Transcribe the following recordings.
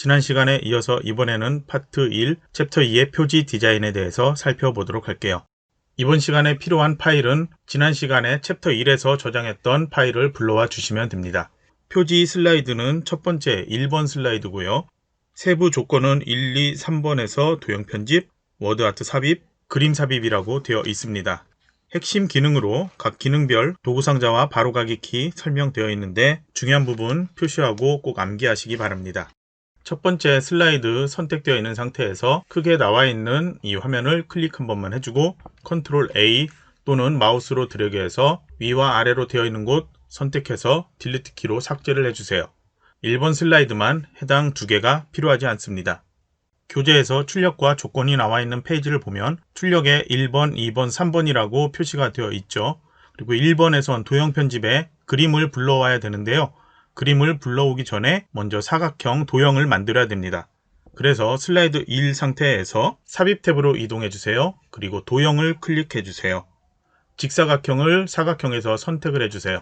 지난 시간에 이어서 이번에는 파트 1, 챕터 2의 표지 디자인에 대해서 살펴보도록 할게요. 이번 시간에 필요한 파일은 지난 시간에 챕터 1에서 저장했던 파일을 불러와 주시면 됩니다. 표지 슬라이드는 첫 번째 1번 슬라이드고요. 세부 조건은 1, 2, 3번에서 도형 편집, 워드 아트 삽입, 그림 삽입이라고 되어 있습니다. 핵심 기능으로 각 기능별 도구 상자와 바로가기 키 설명되어 있는데 중요한 부분 표시하고 꼭 암기하시기 바랍니다. 첫 번째 슬라이드 선택되어 있는 상태에서 크게 나와 있는 이 화면을 클릭 한 번만 해주고 컨트롤 A 또는 마우스로 드래그해서 위와 아래로 되어 있는 곳 선택해서 딜리트 키로 삭제를 해주세요. 1번 슬라이드만 해당 두 개가 필요하지 않습니다. 교재에서 출력과 조건이 나와 있는 페이지를 보면 출력에 1번, 2번, 3번이라고 표시가 되어 있죠. 그리고 1번에선 도형 편집에 그림을 불러와야 되는데요. 그림을 불러오기 전에 먼저 사각형 도형을 만들어야 됩니다. 그래서 슬라이드 1 상태에서 삽입 탭으로 이동해 주세요. 그리고 도형을 클릭해 주세요. 직사각형을 사각형에서 선택을 해주세요.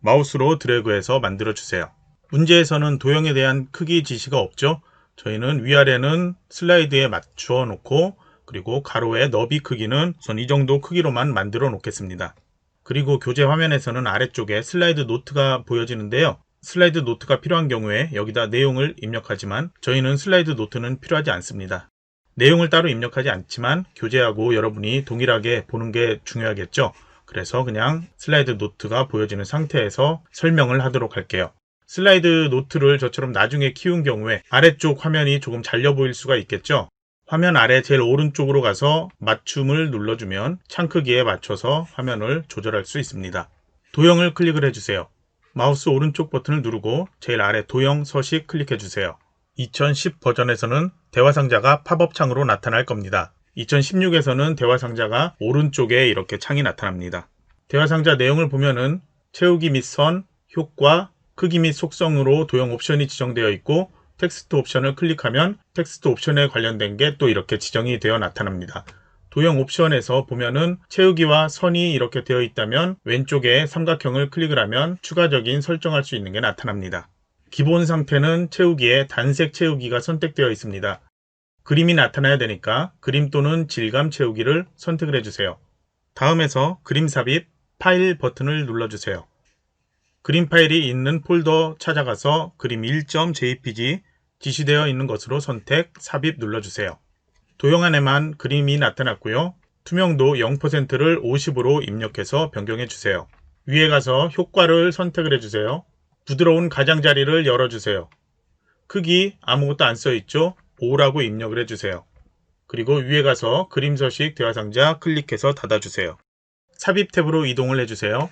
마우스로 드래그해서 만들어 주세요. 문제에서는 도형에 대한 크기 지시가 없죠. 저희는 위아래는 슬라이드에 맞추어 놓고 그리고 가로의 너비 크기는 우선 이 정도 크기로만 만들어 놓겠습니다. 그리고 교재 화면에서는 아래쪽에 슬라이드 노트가 보여지는데요. 슬라이드 노트가 필요한 경우에 여기다 내용을 입력하지만 저희는 슬라이드 노트는 필요하지 않습니다. 내용을 따로 입력하지 않지만 교재하고 여러분이 동일하게 보는 게 중요하겠죠. 그래서 그냥 슬라이드 노트가 보여지는 상태에서 설명을 하도록 할게요. 슬라이드 노트를 저처럼 나중에 키운 경우에 아래쪽 화면이 조금 잘려 보일 수가 있겠죠. 화면 아래 제일 오른쪽으로 가서 맞춤을 눌러주면 창 크기에 맞춰서 화면을 조절할 수 있습니다. 도형을 클릭을 해주세요. 마우스 오른쪽 버튼을 누르고 제일 아래 도형 서식 클릭해주세요. 2010 버전에서는 대화상자가 팝업 창으로 나타날 겁니다. 2016에서는 대화상자가 오른쪽에 이렇게 창이 나타납니다. 대화상자 내용을 보면은 채우기 및 선, 효과, 크기 및 속성으로 도형 옵션이 지정되어 있고 텍스트 옵션을 클릭하면 텍스트 옵션에 관련된 게 또 이렇게 지정이 되어 나타납니다. 도형 옵션에서 보면은 채우기와 선이 이렇게 되어 있다면 왼쪽에 삼각형을 클릭을 하면 추가적인 설정할 수 있는 게 나타납니다. 기본 상태는 채우기에 단색 채우기가 선택되어 있습니다. 그림이 나타나야 되니까 그림 또는 질감 채우기를 선택을 해주세요. 다음에서 그림 삽입 파일 버튼을 눌러주세요. 그림 파일이 있는 폴더 찾아가서 그림 1.jpg 지시되어 있는 것으로 선택, 삽입 눌러주세요. 도형 안에만 그림이 나타났고요. 투명도 0%를 50으로 입력해서 변경해 주세요. 위에 가서 효과를 선택을 해주세요. 부드러운 가장자리를 열어주세요. 크기 아무것도 안 써있죠? 5라고 입력을 해주세요. 그리고 위에 가서 그림 서식 대화상자 클릭해서 닫아주세요. 삽입 탭으로 이동을 해주세요.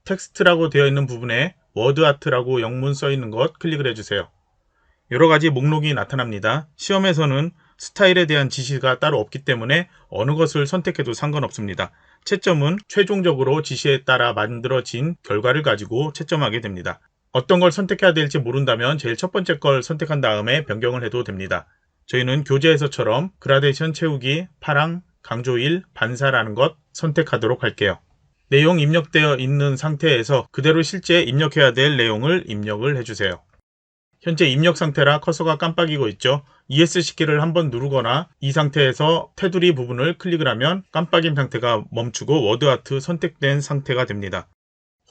텍스트라고 되어 있는 부분에 워드 아트라고 영문 써 있는 것 클릭을 해주세요. 여러가지 목록이 나타납니다. 시험에서는 스타일에 대한 지시가 따로 없기 때문에 어느 것을 선택해도 상관없습니다. 채점은 최종적으로 지시에 따라 만들어진 결과를 가지고 채점하게 됩니다. 어떤 걸 선택해야 될지 모른다면 제일 첫 번째 걸 선택한 다음에 변경을 해도 됩니다. 저희는 교재에서처럼 그라데이션 채우기, 파랑, 강조 1, 반사라는 것 선택하도록 할게요. 내용 입력되어 있는 상태에서 그대로 실제 입력해야 될 내용을 입력을 해주세요. 현재 입력 상태라 커서가 깜빡이고 있죠. ESC키를 한번 누르거나 이 상태에서 테두리 부분을 클릭을 하면 깜빡임 상태가 멈추고 워드아트 선택된 상태가 됩니다.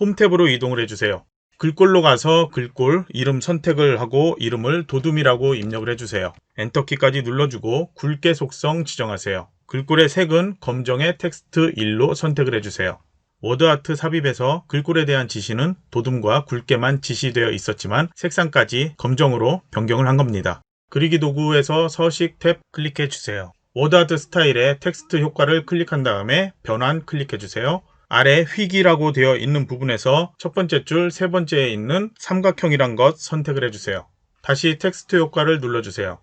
홈 탭으로 이동을 해주세요. 글꼴로 가서 글꼴 이름 선택을 하고 이름을 도둠이라고 입력을 해주세요. 엔터키까지 눌러주고 굵게 속성 지정하세요. 글꼴의 색은 검정의 텍스트 1로 선택을 해주세요. 워드아트 삽입에서 글꼴에 대한 지시는 도둠과 굵게만 지시되어 있었지만 색상까지 검정으로 변경을 한 겁니다. 그리기 도구에서 서식 탭 클릭해 주세요. 워드아트 스타일의 텍스트 효과를 클릭한 다음에 변환 클릭해 주세요. 아래 휘기라고 되어 있는 부분에서 첫 번째 줄 세 번째에 있는 삼각형이란 것 선택을 해주세요. 다시 텍스트 효과를 눌러주세요.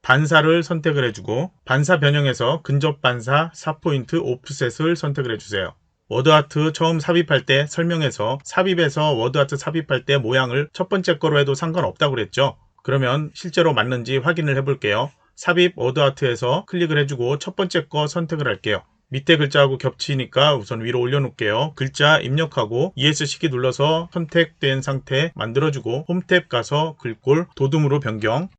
반사를 선택을 해주고 반사 변형에서 근접 반사 4포인트 오프셋을 선택을 해주세요. 워드아트 처음 삽입할 때 설명해서 삽입에서 워드아트 삽입할 때 모양을 첫 번째 거로 해도 상관없다고 그랬죠. 그러면 실제로 맞는지 확인을 해볼게요. 삽입 워드아트에서 클릭을 해주고 첫 번째 거 선택을 할게요. 밑에 글자하고 겹치니까 우선 위로 올려놓을게요. 글자 입력하고 ESC키 눌러서 선택된 상태 만들어주고 홈 탭 가서 글꼴 도둠으로 변경,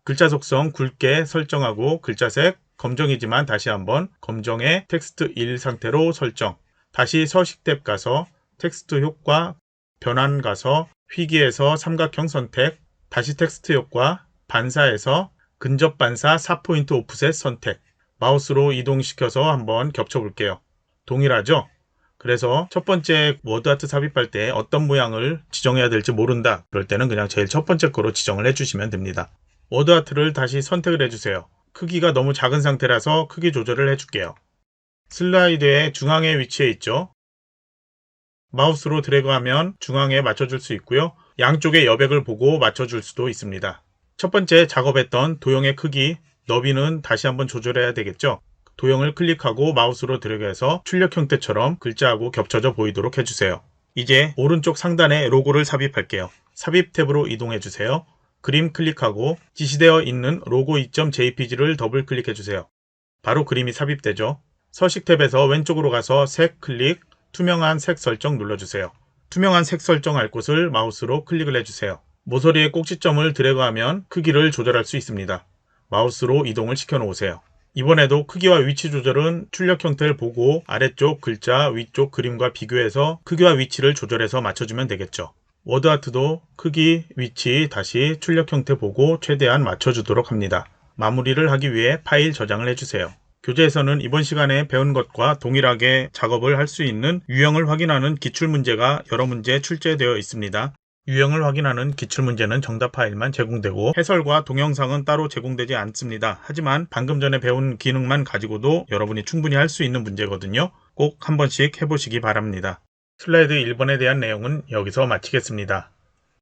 글자 속성 굵게 설정하고 글자색 검정이지만 다시 한번 검정의 텍스트 1 상태로 설정. 다시 서식 탭 가서 텍스트 효과, 변환 가서 희귀에서 삼각형 선택, 다시 텍스트 효과, 반사에서 근접 반사 4포인트 오프셋 선택. 마우스로 이동시켜서 한번 겹쳐볼게요. 동일하죠? 그래서 첫 번째 워드아트 삽입할 때 어떤 모양을 지정해야 될지 모른다. 그럴 때는 그냥 제일 첫 번째 거로 지정을 해주시면 됩니다. 워드아트를 다시 선택을 해주세요. 크기가 너무 작은 상태라서 크기 조절을 해줄게요. 슬라이드의 중앙에 위치해 있죠. 마우스로 드래그하면 중앙에 맞춰줄 수 있고요. 양쪽의 여백을 보고 맞춰줄 수도 있습니다. 첫 번째 작업했던 도형의 크기, 너비는 다시 한번 조절해야 되겠죠. 도형을 클릭하고 마우스로 드래그해서 출력 형태처럼 글자하고 겹쳐져 보이도록 해주세요. 이제 오른쪽 상단에 로고를 삽입할게요. 삽입 탭으로 이동해주세요. 그림 클릭하고 지시되어 있는 로고 2.jpg를 더블 클릭해주세요. 바로 그림이 삽입되죠. 서식 탭에서 왼쪽으로 가서 색 클릭, 투명한 색 설정 눌러주세요. 투명한 색 설정할 곳을 마우스로 클릭을 해주세요. 모서리의 꼭지점을 드래그하면 크기를 조절할 수 있습니다. 마우스로 이동을 시켜 놓으세요. 이번에도 크기와 위치 조절은 출력 형태를 보고 아래쪽 글자, 위쪽 그림과 비교해서 크기와 위치를 조절해서 맞춰주면 되겠죠. 워드아트도 크기, 위치 다시 출력 형태 보고 최대한 맞춰주도록 합니다. 마무리를 하기 위해 파일 저장을 해주세요. 교재에서는 이번 시간에 배운 것과 동일하게 작업을 할 수 있는 유형을 확인하는 기출문제가 여러 문제 출제되어 있습니다. 유형을 확인하는 기출문제는 정답 파일만 제공되고 해설과 동영상은 따로 제공되지 않습니다. 하지만 방금 전에 배운 기능만 가지고도 여러분이 충분히 할 수 있는 문제거든요. 꼭 한 번씩 해보시기 바랍니다. 슬라이드 1번에 대한 내용은 여기서 마치겠습니다.